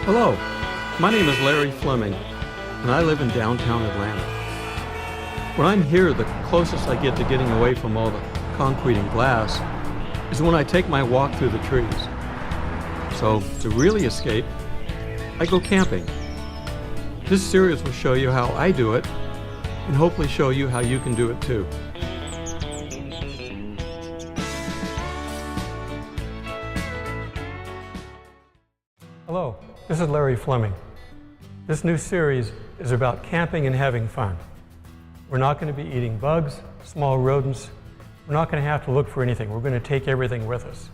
Hello, my name is Larry Fleming, and I live in downtown Atlanta. When I'm here, the closest I get to getting away from all the concrete and glass is when I take my walk through the trees. So, to really escape, I go camping. This series will show you how I do it, and hopefully show you how you can do it too. Hello, this is Larry Fleming. This new series is about camping and having fun. We're not going to be eating bugs, small rodents. We're not going to have to look for anything. We're going to take everything with us.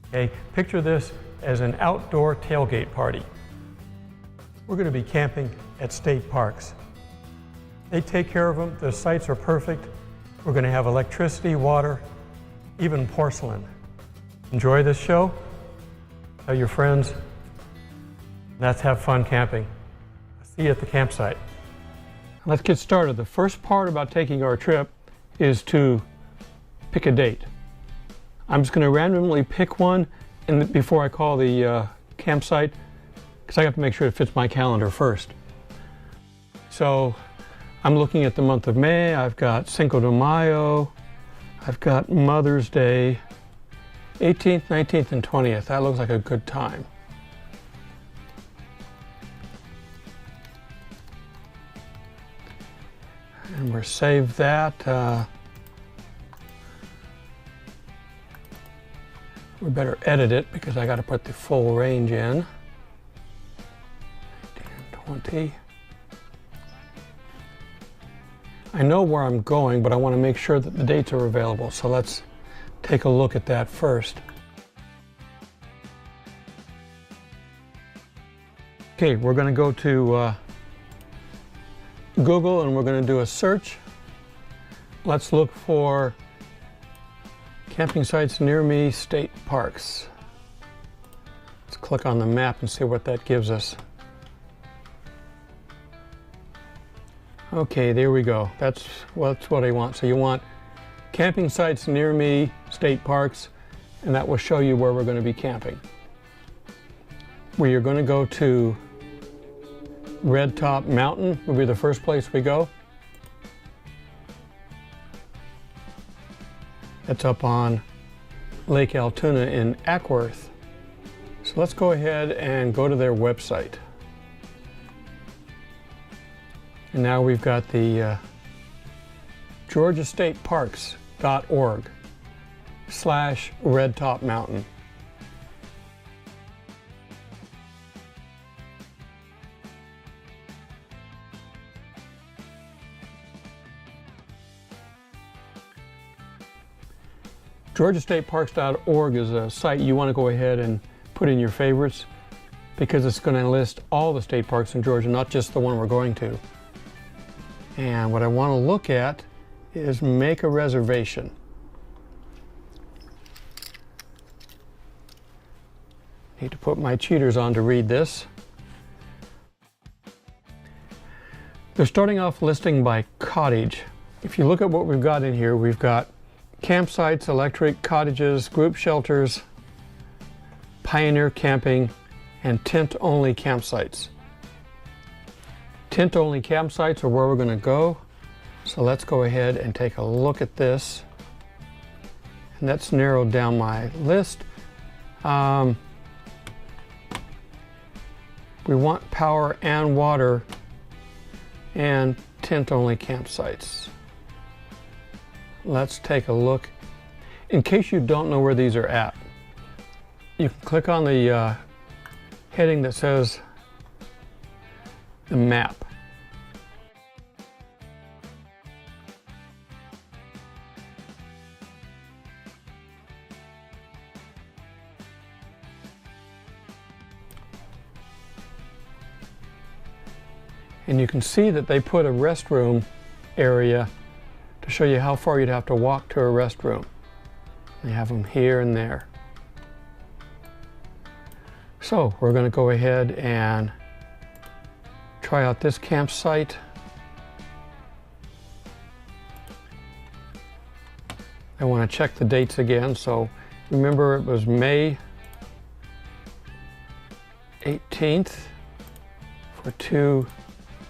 Okay, picture this as an outdoor tailgate party. We're going to be camping at state parks. They take care of them. The sites are perfect. We're going to have electricity, water, even porcelain. Enjoy this show. Tell your friends. Let's have fun camping. See you at the campsite. Let's get started. The first part about taking our trip is to pick a date. I'm just going to randomly pick one before I call the campsite, because I have to make sure it fits my calendar first. So I'm looking at the month of May. I've got Cinco de Mayo. I've got Mother's Day. 18th, 19th, and 20th. That looks like a good time. And we'll save that. We better edit it because I got to put the full range in. 19 and 20. I know where I'm going, but I want to make sure that the dates are available. So let's take a look at that first. Okay, we're going to go to Google and we're going to do a search. Let's look for camping sites near me, state parks. Let's click on the map and see what that gives us. Okay, there we go. That's what I want. So you want camping sites near me, state parks, and that will show you where we're going to be camping. We are going to go to Red Top Mountain, will be the first place we go. That's up on Lake Altoona in Ackworth. So let's go ahead and go to their website. And now we've got the GeorgiaStateParks.org/Red Top Mountain. GeorgiaStateParks.org is a site you want to go ahead and put in your favorites because it's going to list all the state parks in Georgia, not just the one we're going to. And what I want to look at is make a reservation. Need to put my cheaters on to read this. They're starting off listing by cottage. If you look at what we've got in here, we've got campsites, electric cottages, group shelters, pioneer camping, and tent-only campsites. Tent-only campsites are where we're going to go. So let's go ahead and take a look at this. And that's narrowed down my list. We want power and water and tent-only campsites. Let's take a look. In case you don't know where these are at, you can click on the heading that says the map. And you can see that they put a restroom area to show you how far you'd have to walk to a restroom. They have them here and there. So we're going to go ahead and try out this campsite. I want to check the dates again. So remember, it was May 18th for 2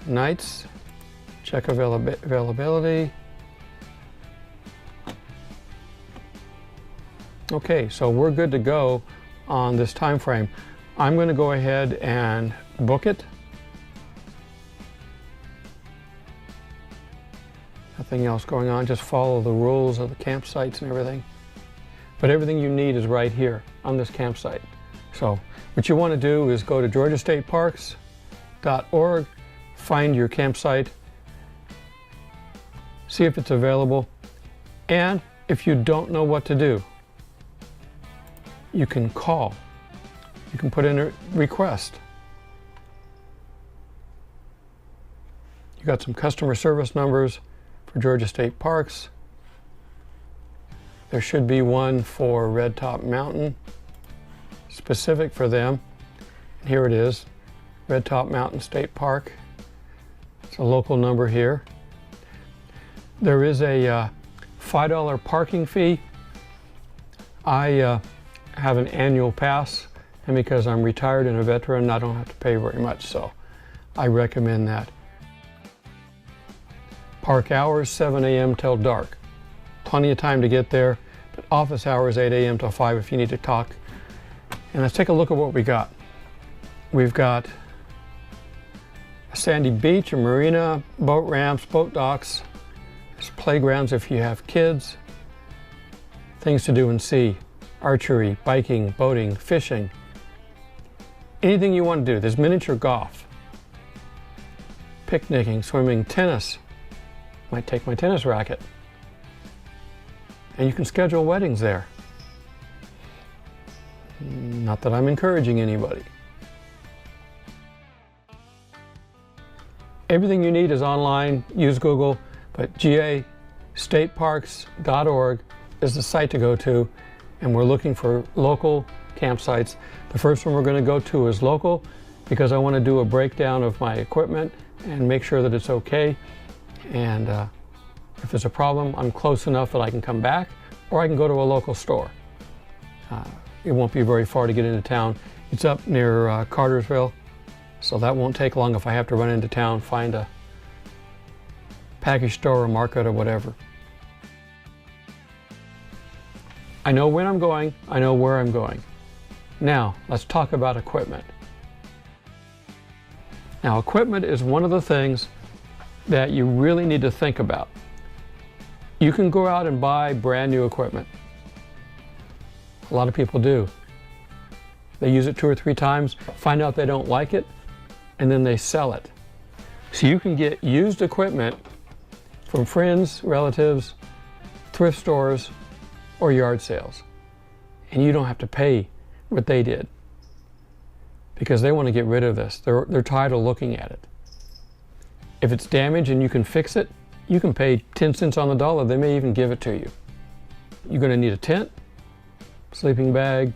nights. Check availability. Okay, so we're good to go on this time frame. I'm going to go ahead and book it. Nothing else going on, just follow the rules of the campsites and everything. But everything you need is right here on this campsite. So what you want to do is go to georgiastateparks.org, find your campsite, see if it's available, and if you don't know what to do, you can call. You can put in a request. You got some customer service numbers for Georgia State Parks. There should be one for Red Top Mountain, specific for them. And here it is, Red Top Mountain State Park. It's a local number here. There is a $5 parking fee. I have an annual pass, and because I'm retired and a veteran, I don't have to pay very much, so I recommend that. Park hours, 7 a.m. till dark. Plenty of time to get there, but office hours, 8 a.m. till 5 if you need to talk. And let's take a look at what we got. We've got a sandy beach, a marina, boat ramps, boat docks. There's playgrounds if you have kids. Things to do and see. Archery, biking, boating, fishing. Anything you want to do. There's miniature golf. Picnicking, swimming, tennis. Might take my tennis racket. And you can schedule weddings there. Not that I'm encouraging anybody. Everything you need is online. Use Google, but gastateparks.org is the site to go to, and we're looking for local campsites. The first one we're going to go to is local because I want to do a breakdown of my equipment and make sure that it's okay. And if there's a problem, I'm close enough that I can come back, or I can go to a local store. It won't be very far to get into town. It's up near Cartersville, so that won't take long if I have to run into town, find a package store or market or whatever. I know when I'm going, I know where I'm going. Now, let's talk about equipment. Now, equipment is one of the things that you really need to think about. You can go out and buy brand new equipment. A lot of people do. They use it 2 or 3 times, find out they don't like it, and then they sell it. So you can get used equipment from friends, relatives, thrift stores, or yard sales. And you don't have to pay what they did because they want to get rid of this. They're tired of looking at it. If it's damaged and you can fix it, you can pay 10 cents on the dollar. They may even give it to you. You're going to need a tent, sleeping bag.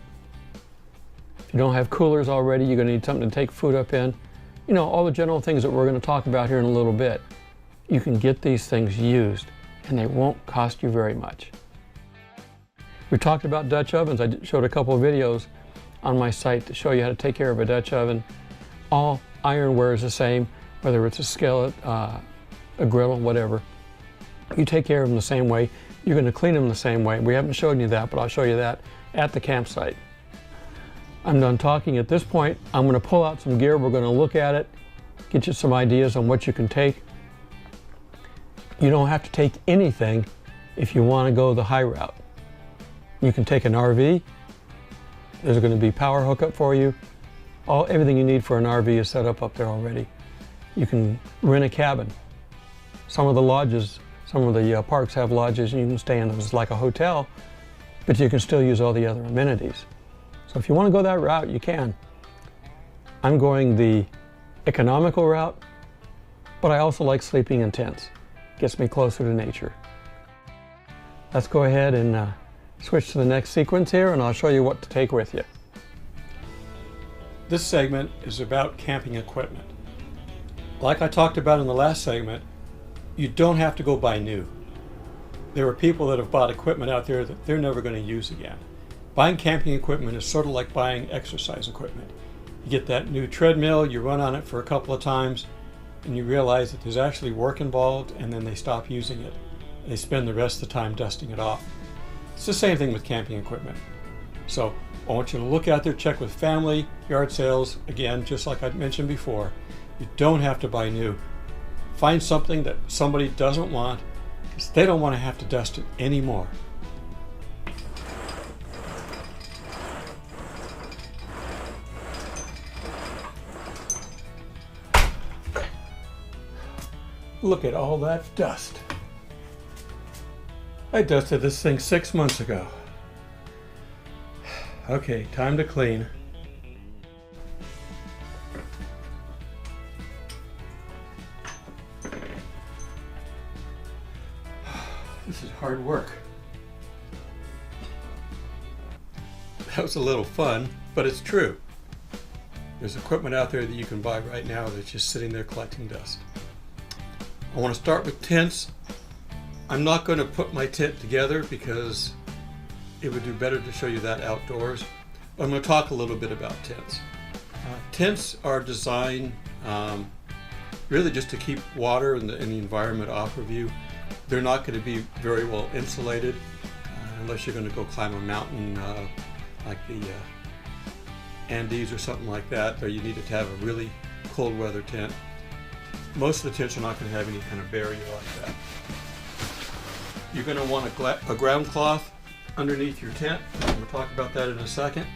If you don't have coolers already, you're going to need something to take food up in. You know, all the general things that we're going to talk about here in a little bit. You can get these things used and they won't cost you very much. We talked about Dutch ovens. I showed a couple of videos on my site to show you how to take care of a Dutch oven. All ironware is the same, whether it's a skillet, a griddle, whatever. You take care of them the same way. You're going to clean them the same way. We haven't shown you that, but I'll show you that at the campsite. I'm done talking at this point. I'm going to pull out some gear. We're going to look at it, get you some ideas on what you can take. You don't have to take anything if you want to go the high route. You can take an RV. There's going to be power hookup for you. Everything you need for an RV is set up there already. You can rent a cabin. Some of the lodges, some of the parks have lodges and you can stay in them. It's like a hotel, but you can still use all the other amenities. So if you want to go that route, you can. I'm going the economical route, but I also like sleeping in tents. Gets me closer to nature. Let's go ahead and switch to the next sequence here, and I'll show you what to take with you. This segment is about camping equipment. Like I talked about in the last segment, you don't have to go buy new. There are people that have bought equipment out there that they're never going to use again. Buying camping equipment is sort of like buying exercise equipment. You get that new treadmill, you run on it for a couple of times, and you realize that there's actually work involved, and then they stop using it. They spend the rest of the time dusting it off. It's the same thing with camping equipment. So I want you to look out there, check with family, yard sales. Again, just like I mentioned before, you don't have to buy new. Find something that somebody doesn't want because they don't want to have to dust it anymore. Look at all that dust. I dusted this thing 6 months ago. Okay, time to clean. This is hard work. That was a little fun, but it's true. There's equipment out there that you can buy right now that's just sitting there collecting dust. I want to start with tents. I'm not going to put my tent together because it would do better to show you that outdoors. I'm going to talk a little bit about tents. Tents are designed really just to keep water and the environment off of you. They're not going to be very well insulated unless you're going to go climb a mountain like the Andes or something like that, or you need to have a really cold weather tent. Most of the tents are not going to have any kind of barrier like that. You're going to want a ground cloth underneath your tent. I'm going to talk about that in a second.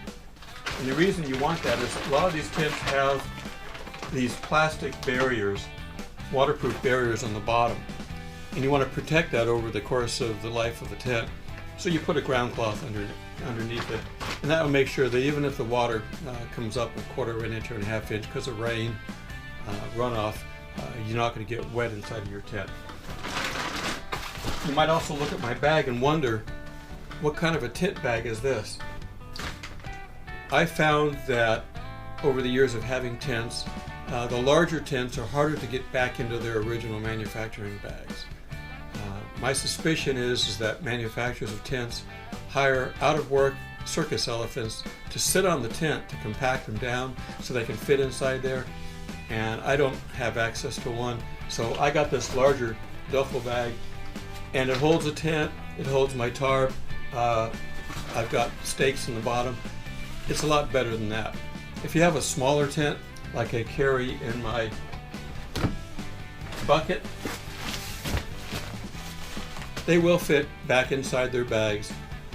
And the reason you want that is a lot of these tents have these plastic barriers, waterproof barriers on the bottom. And you want to protect that over the course of the life of the tent. So you put a ground cloth underneath it. And that will make sure that even if the water comes up a quarter of an inch or a half inch because of rain, runoff, you're not going to get wet inside of your tent. You might also look at my bag and wonder, what kind of a tent bag is this? I found that over the years of having tents, the larger tents are harder to get back into their original manufacturing bags. My suspicion is that manufacturers of tents hire out-of-work circus elephants to sit on the tent to compact them down so they can fit inside there. And I don't have access to one, so I got this larger duffel bag, and it holds a tent, it holds my tarp, I've got stakes in the bottom. It's a lot better than that. If you have a smaller tent, like I carry in my bucket, they will fit back inside their bags.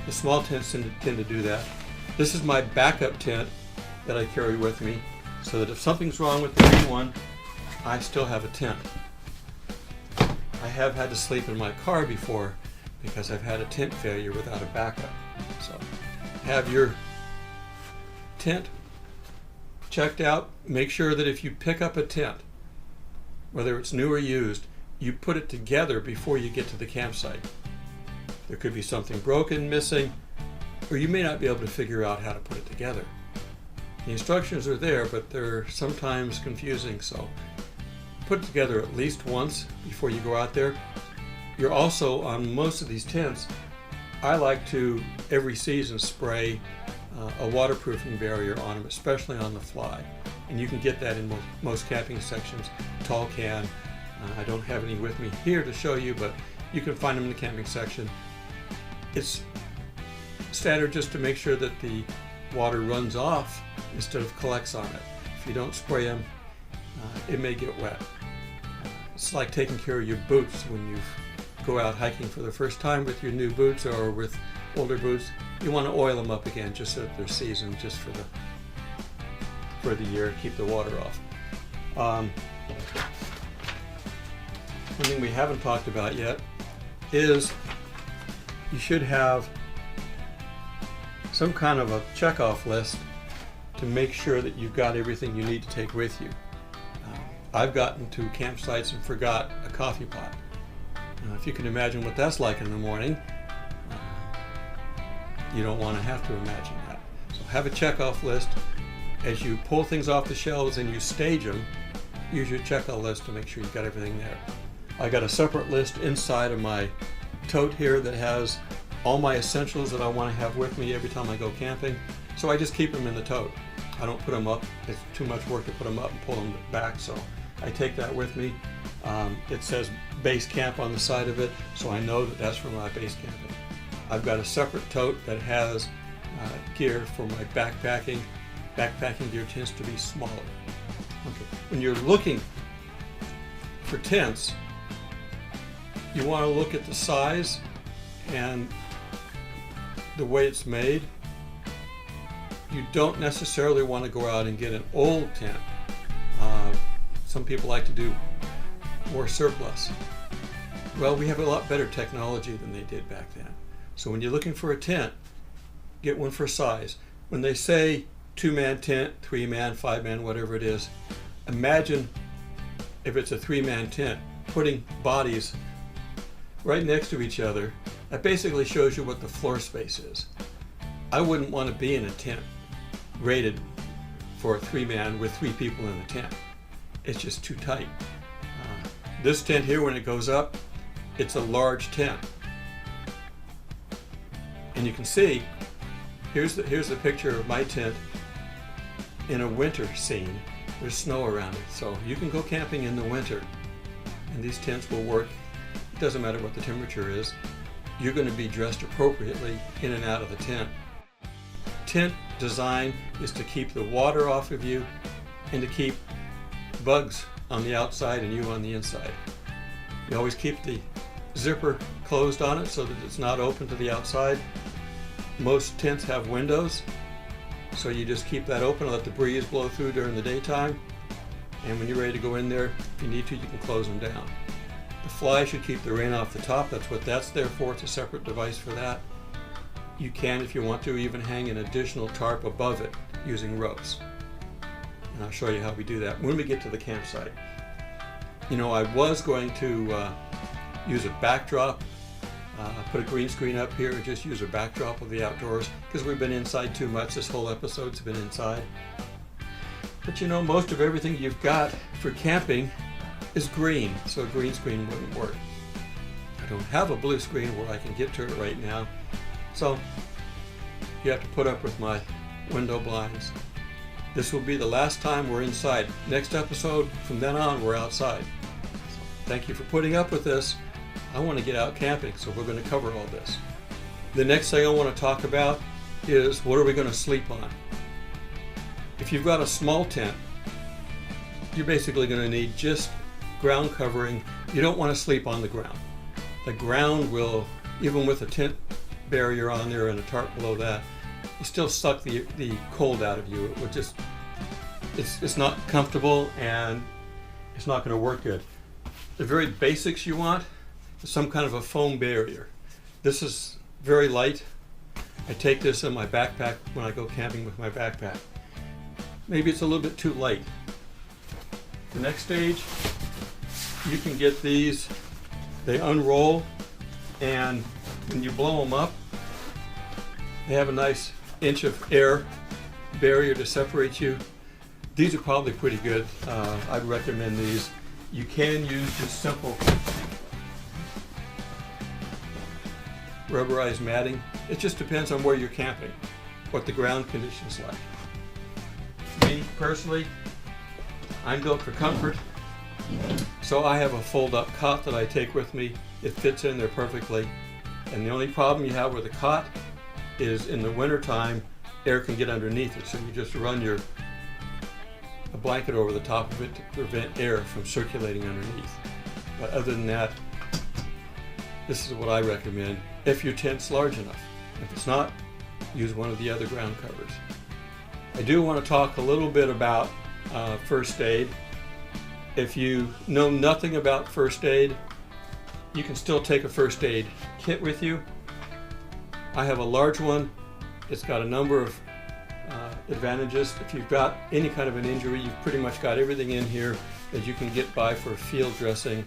The small tents tend to do that. This is my backup tent that I carry with me, so that if something's wrong with the main one, I still have a tent. I have had to sleep in my car before because I've had a tent failure without a backup. So have your tent checked out. Make sure that if you pick up a tent, whether it's new or used, you put it together before you get to the campsite. There could be something broken, missing, or you may not be able to figure out how to put it together. The instructions are there, but they're sometimes confusing, so put it together at least once before you go out there. You're also, on most of these tents, I like to, every season, spray a waterproofing barrier on them, especially on the fly. And you can get that in most camping sections. Tall can. I don't have any with me here to show you, but you can find them in the camping section. It's standard just to make sure that the water runs off instead of collects on it. If you don't spray them, it may get wet. It's like taking care of your boots when you go out hiking for the first time with your new boots or with older boots. You want to oil them up again just so that they're seasoned just for the year, keep the water off. One thing we haven't talked about yet is you should have some kind of a checkoff list to make sure that you've got everything you need to take with you. I've gotten to campsites and forgot a coffee pot. If you can imagine what that's like in the morning, you don't want to have to imagine that. So have a checkoff list. As you pull things off the shelves and you stage them, use your checkoff list to make sure you've got everything there. I got a separate list inside of my tote here that has all my essentials that I want to have with me every time I go camping. So I just keep them in the tote. I don't put them up. It's too much work to put them up and pull them back, so I take that with me. It says base camp on the side of it, so I know that that's for my base camping. I've got a separate tote that has gear for my backpacking. Backpacking gear tends to be smaller. Okay. When you're looking for tents, you want to look at the size and the way it's made. You don't necessarily want to go out and get an old tent. Some people like to do more surplus. Well, we have a lot better technology than they did back then. So when you're looking for a tent, get one for size. When they say 2-man tent, 3-man, 5-man, whatever it is, imagine if it's a 3-man tent, putting bodies right next to each other. That basically shows you what the floor space is. I wouldn't want to be in a tent rated for a 3-man with 3 people in the tent. It's just too tight. This tent here, when it goes up, it's a large tent. And you can see, here's the picture of my tent in a winter scene. There's snow around it, so you can go camping in the winter, and these tents will work. It doesn't matter what the temperature is. You're going to be dressed appropriately in and out of the tent. Tent design is to keep the water off of you and to keep bugs on the outside and you on the inside. You always keep the zipper closed on it so that it's not open to the outside. Most tents have windows, so you just keep that open and let the breeze blow through during the daytime. And when you're ready to go in there, if you need to, you can close them down. The fly should keep the rain off the top. That's what that's there for. It's a separate device for that. You can, if you want to, even hang an additional tarp above it using ropes. And I'll show you how we do that when we get to the campsite. You know, I was going to use a backdrop, put a green screen up here, and just use a backdrop of the outdoors, because we've been inside too much. This whole episode's been inside. But you know, most of everything you've got for camping is green, so a green screen wouldn't work. I don't have a blue screen where I can get to it right now, so you have to put up with my window blinds. This will be the last time we're inside. Next episode, from then on, we're outside. So thank you for putting up with this. I want to get out camping, so we're going to cover all this. The next thing I want to talk about is, what are we going to sleep on? If you've got a small tent, you're basically going to need just ground covering. You don't want to sleep on the ground. The ground will, even with a tent barrier on there and a tarp below that, you still suck the cold out of you. It would just, it's not comfortable and it's not going to work good. The very basics you want is some kind of a foam barrier. This is very light. I take this in my backpack when I go camping with my backpack. Maybe it's a little bit too light. The next stage, you can get these, they unroll, and when you blow them up, they have a nice inch of air barrier to separate you. These are probably pretty good. I'd recommend these. You can use just simple rubberized matting. It just depends on where you're camping, what the ground condition's like. Me, personally, I'm built for comfort, so I have a fold-up cot that I take with me. It fits in there perfectly, and the only problem you have with a cot is in the wintertime, air can get underneath it, so you just run a blanket over the top of it to prevent air from circulating underneath. But other than that, this is what I recommend if your tent's large enough. If it's not, use one of the other ground covers. I do want to talk a little bit about first aid. If you know nothing about first aid, you can still take a first aid kit with you. I have a large one. It's got a number of advantages. If you've got any kind of an injury, you've pretty much got everything in here that you can get by for field dressing,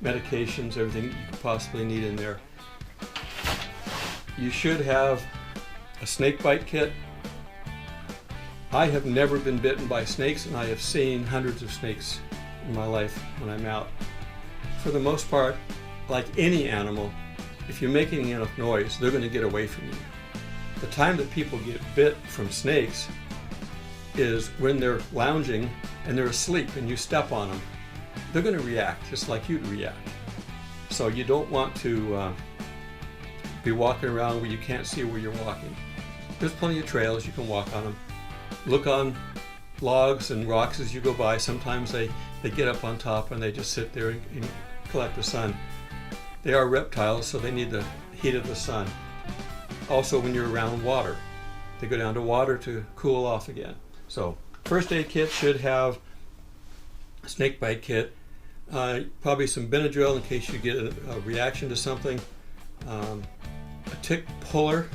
medications, everything you could possibly need in there. You should have a snake bite kit. I have never been bitten by snakes, and I have seen hundreds of snakes in my life when I'm out. For the most part, like any animal, if you're making enough noise, they're going to get away from you. The time that people get bit from snakes is when they're lounging and they're asleep and you step on them, they're going to react just like you'd react. So you don't want to be walking around where you can't see where you're walking. There's plenty of trails, you can walk on them. Look on logs and rocks as you go by. Sometimes they get up on top and they just sit there and collect the sun. They are reptiles, so they need the heat of the sun. Also, when you're around water, they go down to water to cool off again. So first aid kit should have a snake bite kit, probably some Benadryl in case you get a reaction to something, a tick puller,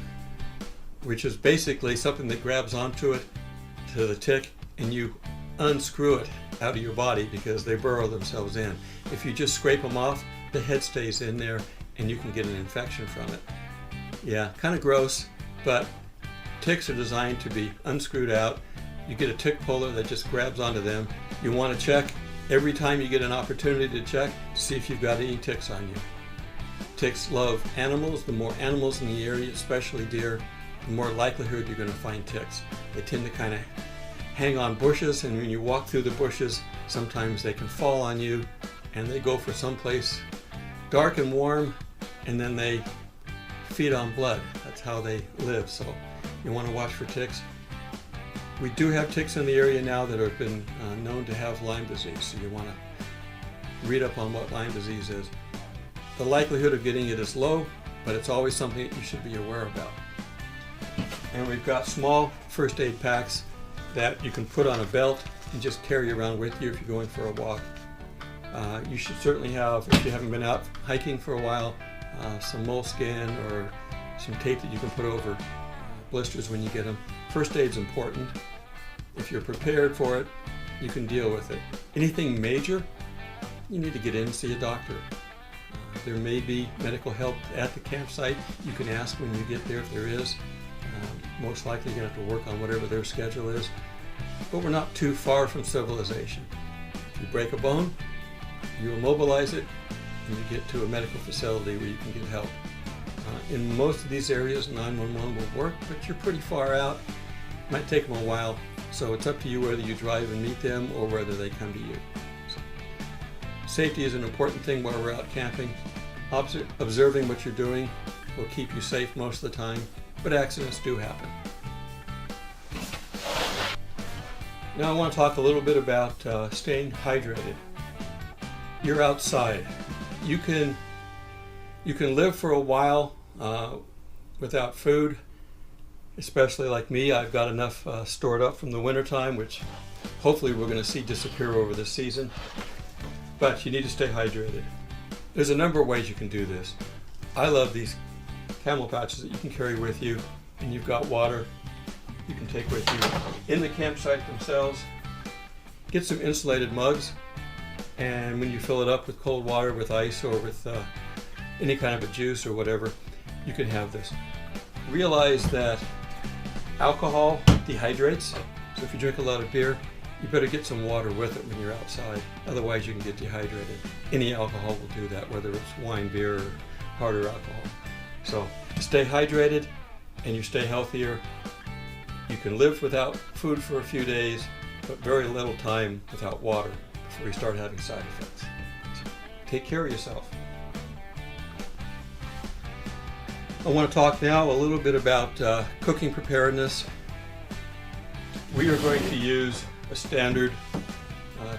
which is basically something that grabs onto it, to the tick, and you unscrew it out of your body because they burrow themselves in. If you just scrape them off, the head stays in there and you can get an infection from it. Yeah, kind of gross, but ticks are designed to be unscrewed out. You get a tick puller that just grabs onto them. You want to check every time you get an opportunity to check, see if you've got any ticks on you. Ticks love animals. The more animals in the area, especially deer, the more likelihood you're going to find ticks. They tend to kind of hang on bushes, and when you walk through the bushes, sometimes they can fall on you and they go for someplace dark and warm, and then they feed on blood. That's how they live. So you want to watch for ticks. We do have ticks in the area now that have been known to have Lyme disease, so you want to read up on what Lyme disease is. The likelihood of getting it is low, but it's always something that you should be aware about. And we've got small first aid packs that you can put on a belt and just carry around with you if you're going for a walk. You should certainly have, if you haven't been out hiking for a while, some moleskin or some tape that you can put over blisters when you get them. First aid's important. If you're prepared for it, you can deal with it. Anything major, you need to get in and see a doctor. There may be medical help at the campsite. You can ask when you get there if there is. Most likely you're going to have to work on whatever their schedule is. But we're not too far from civilization. If you break a bone, you immobilize it, and you get to a medical facility where you can get help. In most of these areas, 911 will work, but you're pretty far out. It might take them a while, so it's up to you whether you drive and meet them or whether they come to you. So, safety is an important thing while we're out camping. Observing what you're doing will keep you safe most of the time, but accidents do happen. Now I want to talk a little bit about staying hydrated. You're outside. You can live for a while without food, especially like me. I've got enough stored up from the wintertime, which hopefully we're going to see disappear over this season. But you need to stay hydrated. There's a number of ways you can do this. I love these camel pouches that you can carry with you, and you've got water you can take with you in the campsite themselves. Get some insulated mugs, and when you fill it up with cold water, with ice, or with any kind of a juice or whatever, you can have this. Realize that alcohol dehydrates, so if you drink a lot of beer, you better get some water with it when you're outside. Otherwise you can get dehydrated. Any alcohol will do that, whether it's wine, beer, or harder alcohol. So stay hydrated and you stay healthier. You can live without food for a few days, but very little time without water before you start having side effects. So take care of yourself. I want to talk now a little bit about cooking preparedness. We are going to use a standard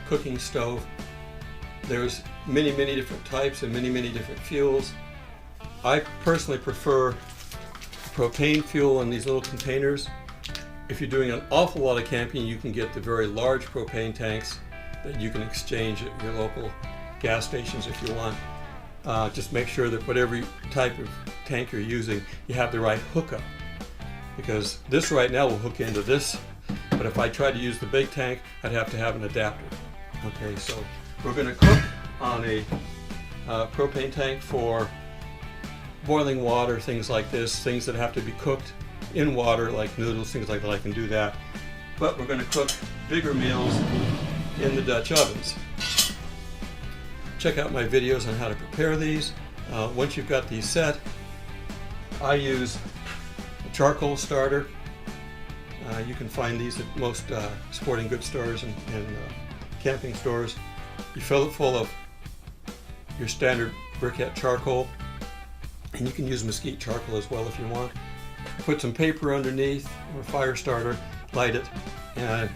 cooking stove. There's many different types and many different fuels. I personally prefer propane fuel in these little containers. If you're doing an awful lot of camping, you can get the very large propane tanks that you can exchange at your local gas stations if you want. Just make sure that whatever type of tank you're using, you have the right hookup. Because this right now will hook into this, but if I try to use the big tank, I'd have to have an adapter. Okay, so we're going to cook on a propane tank for boiling water, things like this, things that have to be cooked in water, like noodles, things like that. I can do that. But we're going to cook bigger meals in the Dutch ovens. Check out my videos on how to prepare these. Once you've got these set, I use a charcoal starter. You can find these at most sporting goods stores and camping stores. You fill it full of your standard briquette charcoal, and you can use mesquite charcoal as well if you want. Put some paper underneath or a fire starter, light it, and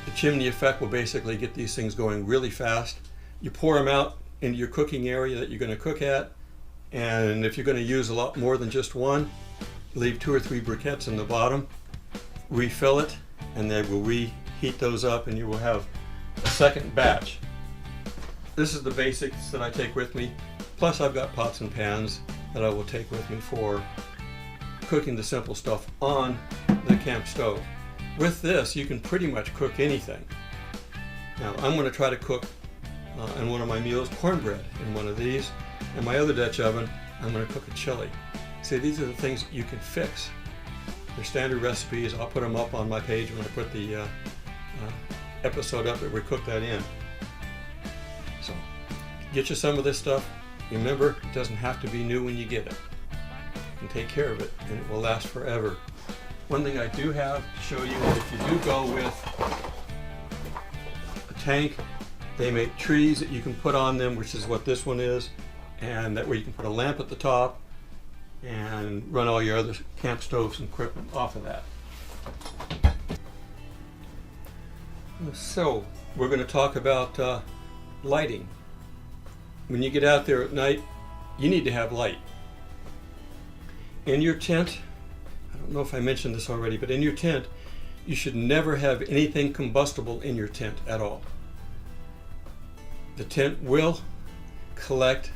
the chimney effect will basically get these things going really fast. You pour them out into your cooking area that you're going to cook at, and if you're going to use a lot more than just one, leave 2 or 3 briquettes in the bottom, refill it, and they will reheat those up, and you will have a second batch. This is the basics that I take with me, plus I've got pots and pans that I will take with me for cooking the simple stuff on the camp stove. With this, you can pretty much cook anything. Now, I'm going to try to cook in one of my meals cornbread in one of these. In my other Dutch oven, I'm going to cook a chili. See, these are the things that you can fix. They're standard recipes. I'll put them up on my page when I put the episode up that we cooked that in. So, get you some of this stuff. Remember, it doesn't have to be new when you get it. You can take care of it, and it will last forever. One thing I do have to show you is if you do go with a tank, they make trees that you can put on them, which is what this one is, and that way you can put a lamp at the top and run all your other camp stoves and equipment off of that. So, we're going to talk about lighting. When you get out there at night, you need to have light. In your tent, I don't know if I mentioned this already, but in your tent, you should never have anything combustible in your tent at all. The tent will collect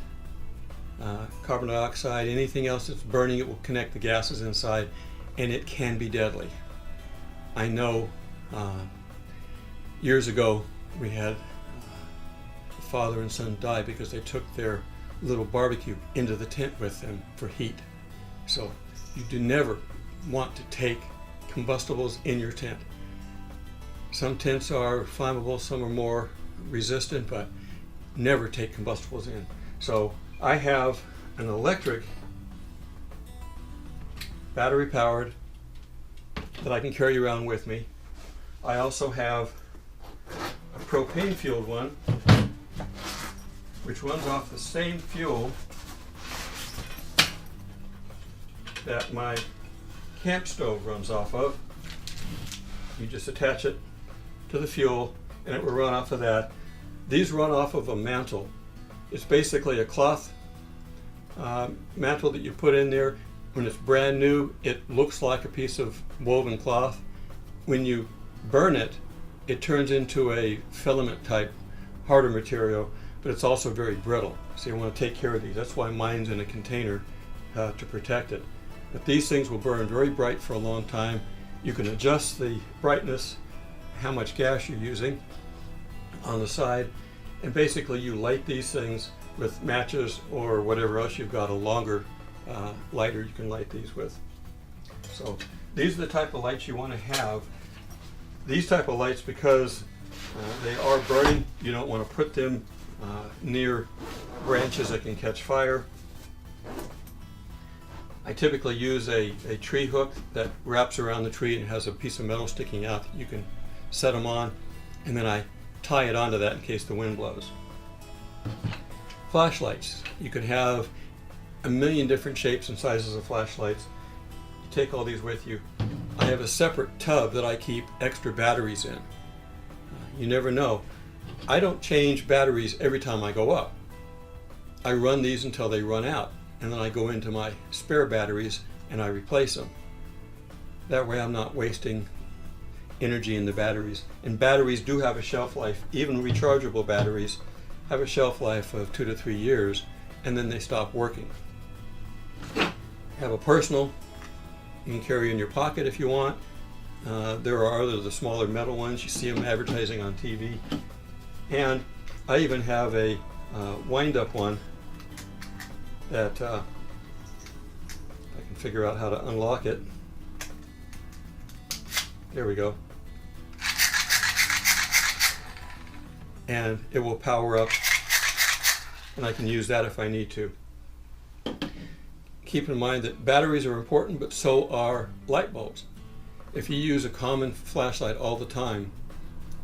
carbon dioxide, anything else that's burning, it will connect the gases inside, and it can be deadly. I know years ago we had a father and son die because they took their little barbecue into the tent with them for heat. So you do never want to take combustibles in your tent. Some tents are flammable, some are more resistant, but never take combustibles in. So I have an electric, battery powered, that I can carry around with me. I also have a propane fueled one, which runs off the same fuel that my camp stove runs off of. You just attach it to the fuel and it will run off of that. These run off of a mantle. It's basically a cloth mantle that you put in there. When it's brand new, it looks like a piece of woven cloth. When you burn it, it turns into a filament type harder material, but it's also very brittle. So you want to take care of these. That's why mine's in a container to protect it. But these things will burn very bright for a long time. You can adjust the brightness, how much gas you're using on the side, and basically you light these things with matches or whatever else you've got, a longer lighter you can light these with. So these are the type of lights you want to have. These type of lights, because they are burning, you don't want to put them near branches that can catch fire. I typically use a tree hook that wraps around the tree and has a piece of metal sticking out that you can set them on, and then I tie it onto that in case the wind blows. Flashlights. You can have a million different shapes and sizes of flashlights. You take all these with you. I have a separate tub that I keep extra batteries in. You never know. I don't change batteries every time I go up. I run these until they run out, and then I go into my spare batteries and I replace them. That way I'm not wasting energy in the batteries. And batteries do have a shelf life. Even rechargeable batteries have a shelf life of 2 to 3 years, and then they stop working. Have a personal, you can carry in your pocket if you want. There are others, the smaller metal ones, you see them advertising on TV. And I even have a wind-up one that I can figure out how to unlock it. There we go. And it will power up, and I can use that if I need to. Keep in mind that batteries are important, but so are light bulbs. If you use a common flashlight all the time,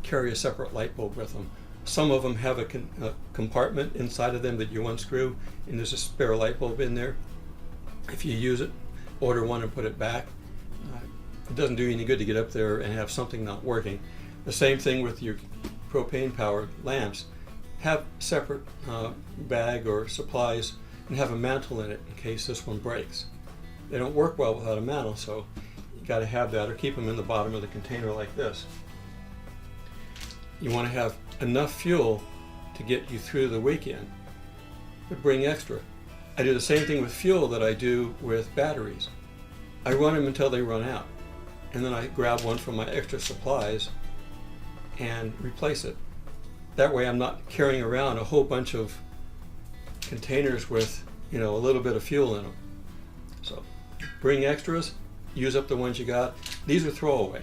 carry a separate light bulb with them. Some of them have a compartment inside of them that you unscrew, and there's a spare light bulb in there. If you use it, order one and put it back. It doesn't do you any good to get up there and have something not working. The same thing with your propane-powered lamps. Have separate bag or supplies and have a mantle in it in case this one breaks. They don't work well without a mantle, so you got to have that, or keep them in the bottom of the container like this. You want to have enough fuel to get you through the weekend, but bring extra. I do the same thing with fuel that I do with batteries. I run them until they run out, and then I grab one from my extra supplies and replace it. That way I'm not carrying around a whole bunch of containers with, a little bit of fuel in them. So bring extras, use up the ones you got. These are throwaway.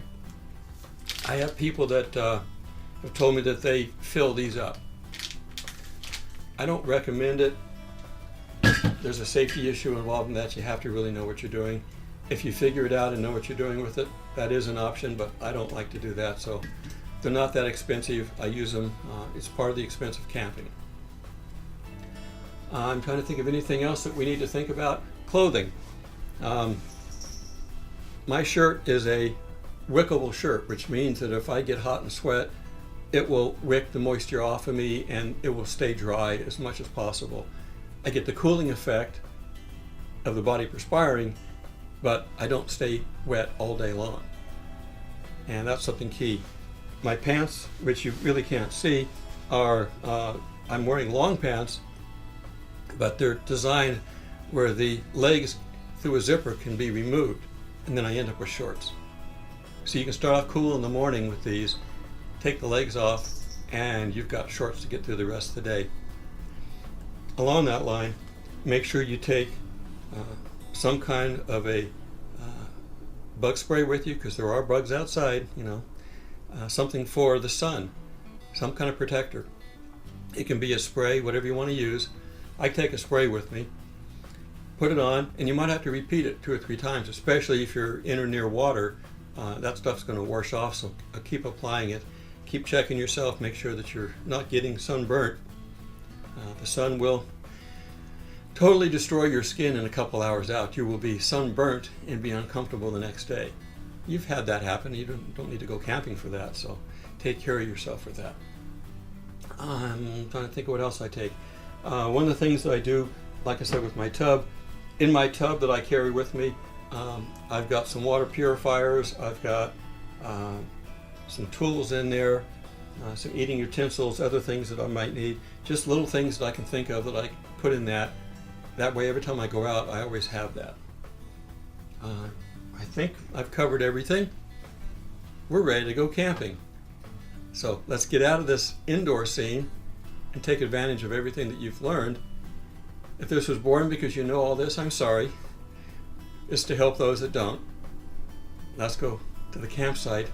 I have people that have told me that they fill these up. I don't recommend it. There's a safety issue involved in that. You have to really know what you're doing. If you figure it out and know what you're doing with it, that is an option, but I don't like to do that. So they're not that expensive. I use them. It's part of the expense of camping. I'm trying to think of anything else that we need to think about. Clothing. My shirt is a wickable shirt, which means that if I get hot and sweat, it will wick the moisture off of me and it will stay dry as much as possible. I get the cooling effect of the body perspiring, but I don't stay wet all day long. And that's something key. My pants, which you really can't see, are, I'm wearing long pants, but they're designed where the legs through a zipper can be removed, and then I end up with shorts. So you can start off cool in the morning with these, take the legs off, and you've got shorts to get through the rest of the day. Along that line, make sure you take some kind of a bug spray with you, because there are bugs outside, something for the sun, some kind of protector. It can be a spray, whatever you want to use. I take a spray with me, put it on, and you might have to repeat it 2 or 3 times, especially if you're in or near water. That stuff's going to wash off, so keep applying it. Keep checking yourself, make sure that you're not getting sunburnt. The sun will totally destroy your skin in a couple hours out. You will be sunburnt and be uncomfortable the next day. You've had that happen. You don't need to go camping for that, so take care of yourself with that. I'm trying to think of what else I take. One of the things that I do, like I said, with my tub, in my tub that I carry with me, I've got some water purifiers, I've got some tools in there, some eating utensils, other things that I might need, just little things that I can think of that I put in that. That way, every time I go out, I always have that. I think I've covered everything. We're ready to go camping. So let's get out of this indoor scene and take advantage of everything that you've learned. If this was boring because you know all this, I'm sorry. It's to help those that don't. Let's go to the campsite.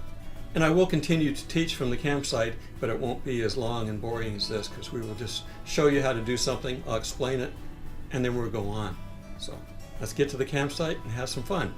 And I will continue to teach from the campsite, but it won't be as long and boring as this, because we will just show you how to do something, I'll explain it, and then we'll go on. So let's get to the campsite and have some fun.